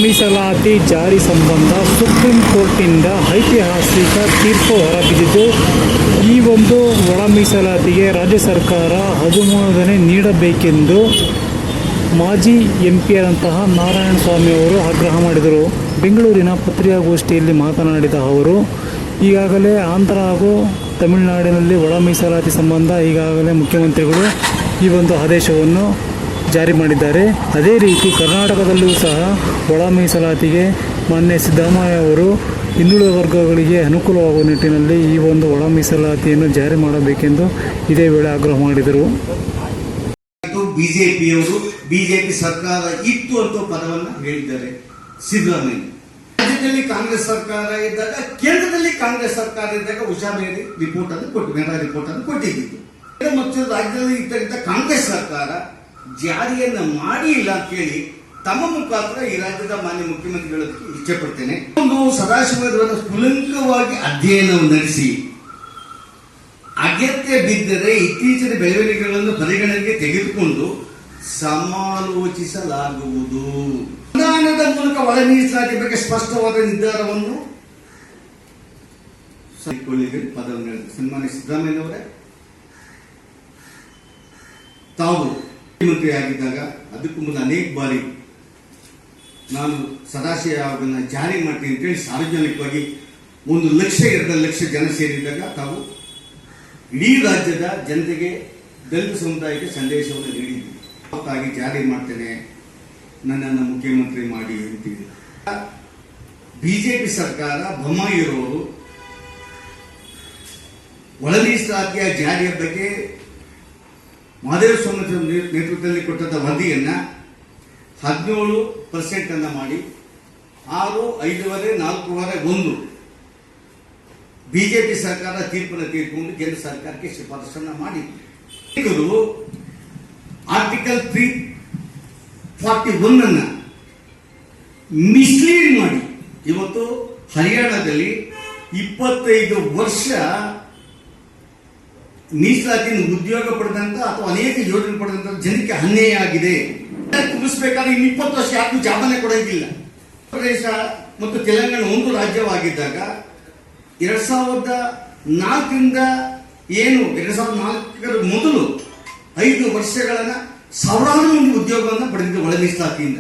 ಮೀಸಲಾತಿ ಜಾರಿ ಸಂಬಂಧ ಸುಪ್ರೀಂ ಕೋರ್ಟ್ನಿಂದ ಐತಿಹಾಸಿಕ ತೀರ್ಪು ಹೊರಬಿದ್ದಿದ್ದು, ಈ ಒಂದು ಒಳ ಮೀಸಲಾತಿಗೆ ರಾಜ್ಯ ಸರ್ಕಾರ ಅನುಮೋದನೆ ನೀಡಬೇಕೆಂದು ಮಾಜಿ ಎಂಪಿಯಾದಂತಹ ನಾರಾಯಣಸ್ವಾಮಿ ಅವರು ಆಗ್ರಹ ಮಾಡಿದರು. ಬೆಂಗಳೂರಿನ ಪತ್ರಿಕಾಗೋಷ್ಠಿಯಲ್ಲಿ ಮಾತನಾಡಿದ ಅವರು, ಈಗಾಗಲೇ ಆಂಧ್ರ ಹಾಗೂ ತಮಿಳುನಾಡಿನಲ್ಲಿ ಒಳ ಮೀಸಲಾತಿ ಸಂಬಂಧ ಈಗಾಗಲೇ ಮುಖ್ಯಮಂತ್ರಿಗಳು ಈ ಒಂದು ಆದೇಶವನ್ನು ಜಾರಿ ಮಾಡಿದ್ದಾರೆ. ಅದೇ ರೀತಿ ಕರ್ನಾಟಕದಲ್ಲಿಯೂ ಸಹ ಒಳ ಮೀಸಲಾತಿಗೆ ಮಾನ್ಯ ಸಿದ್ದರಾಮಯ್ಯ ಅವರು ಹಿಂದುಳಿದ ವರ್ಗಗಳಿಗೆ ಅನುಕೂಲವಾಗುವ ನಿಟ್ಟಿನಲ್ಲಿ ಈ ಒಂದು ಒಳ ಮೀಸಲಾತಿಯನ್ನು ಜಾರಿ ಮಾಡಬೇಕೆಂದು ಇದೇ ವೇಳೆ ಆಗ್ರಹ ಮಾಡಿದರು. ಬಿಜೆಪಿ ಸರ್ಕಾರ ಇತ್ತು ಅಂತ ಪದವನ್ನು ಹೇಳಿದ್ದಾರೆ ಸಿದ್ದರಾಮಯ್ಯ. ರಾಜ್ಯದಲ್ಲಿ ಕಾಂಗ್ರೆಸ್ ಸರ್ಕಾರ ಇದ್ದಾಗ, ಕೇಂದ್ರದಲ್ಲಿ ಕಾಂಗ್ರೆಸ್ ಸರ್ಕಾರ ಇದ್ದಾಗ ಹುಷಾರೇರಿ ರಿಪೋರ್ಟ್ ಅನ್ನು ಕೊಟ್ಟಿದ್ದು ಮತ್ತು ರಾಜ್ಯದಲ್ಲಿ ಇದ್ದಾಗ ಕಾಂಗ್ರೆಸ್ ಸರ್ಕಾರ ಜಾರಿಯನ್ನ ಮಾಡಿ ಇಲ್ಲ ಅಂತ ಹೇಳಿ ತಮ್ಮ ಮುಖಾಂತರ ಈ ರಾಜ್ಯದ ಮಾನ್ಯ ಮುಖ್ಯಮಂತ್ರಿಗಳು ಇಚ್ಛೆ ಪಡ್ತೇನೆ. ಒಂದು ಸದಾಶಿವರನ್ನು ಕುಲಂಕವಾಗಿ ಅಧ್ಯಯನವನ್ನು ನಡೆಸಿ ಅಗತ್ಯ ಬಿದ್ದರೆ ಇತ್ತೀಚಿನ ಬೆಳವಣಿಗೆಗಳನ್ನು ಪರಿಗಣನೆಗೆ ತೆಗೆದುಕೊಂಡು ಸಮಾಲೋಚಿಸಲಾಗುವುದು. ಸಂವಿಧಾನದ ಮೂಲಕ ಒಳ ಮೀಸಲಾತಿ ಬಗ್ಗೆ ಸ್ಪಷ್ಟವಾದ ನಿರ್ಧಾರವನ್ನು ಪದವನ್ನು ಸನ್ಮಾನ್ಯ ಸಿದ್ದರಾಮಯ್ಯನವರೇ, ತಾವು ಮುಖ್ಯಮಂತ್ರಿ ಆಗಿದ್ದಾಗ ಅದಕ್ಕೂ ಮುನ್ನ ಅನೇಕ ಬಾರಿ ನಾನು ಸದಾಶಿವನ ಜಾರಿ ಮಾಡ್ತೀನಿ ಅಂತೇಳಿ ಸಾರ್ವಜನಿಕವಾಗಿ 1 ಲಕ್ಷ 2 ಲಕ್ಷ ಜನ ಸೇರಿದಾಗ ತಾವು ಇಡೀ ರಾಜ್ಯದ ಜನತೆಗೆ, ದಲಿತ ಸಮುದಾಯಕ್ಕೆ ಸಂದೇಶವನ್ನು ನೀಡಿದ್ವಿ. ಹಾಗಾಗಿ ಜಾರಿ ಮಾಡ್ತೇನೆ, ನನ್ನನ್ನು ಮುಖ್ಯಮಂತ್ರಿ ಮಾಡಿ ಅಂತೀವಿ. ಬಿಜೆಪಿ ಸರ್ಕಾರ ಬೊಮ್ಮಾಯಿಯವರು ಒಳ ಮೀಸಲಾತಿಯ ಜಾರಿಯ ಬಗ್ಗೆ ಮಹದೇವಸ್ವಾಮಿ ನೇತೃತ್ವದಲ್ಲಿ ಕೊಟ್ಟಂತ ವರದಿಯನ್ನ 17% ಅನ್ನ ಮಾಡಿ 6, 5.5, 4.1 ಬಿಜೆಪಿ ಸರ್ಕಾರ ತೀರ್ಪನ್ನು ತೆಗೆದುಕೊಂಡು ಕೇಂದ್ರ ಸರ್ಕಾರಕ್ಕೆ ಶಿಫಾರಸನ್ನ ಮಾಡಿ ಆರ್ಟಿಕಲ್ 341 ಅನ್ನ ಮಿಸ್ಲೀಡ್ ಮಾಡಿ ಇವತ್ತು ಹರಿಯಾಣದಲ್ಲಿ 25 ವರ್ಷ ಮೀಸಲಾತಿಯನ್ನು ಉದ್ಯೋಗ ಪಡೆದಂತ ಅಥವಾ ಅನೇಕ ಯೋಜನೆ ಪಡೆದಂತ ಜನಕ್ಕೆ ಅನ್ಯಾಯ ಆಗಿದೆ. ತುಂಬಿಸಬೇಕಾದ್ರೆ 20 ವರ್ಷ ಯಾರು ಜಾಬನ್ನೇ ಕೊಡೋದಿಲ್ಲ. ಪ್ರದೇಶ ಮತ್ತು ತೆಲಂಗಾಣ ಒಂದು ರಾಜ್ಯವಾಗಿದ್ದಾಗ 2004ರಿಂದ ಏನು 2004ರ ಮೊದಲು 5 ವರ್ಷಗಳನ್ನ ಸಾವಿರಾರು ಮಂದಿ ಉದ್ಯೋಗವನ್ನು ಪಡೆದಿದ್ದು ಒಳ ಮೀಸಲಾತಿಯಿಂದ.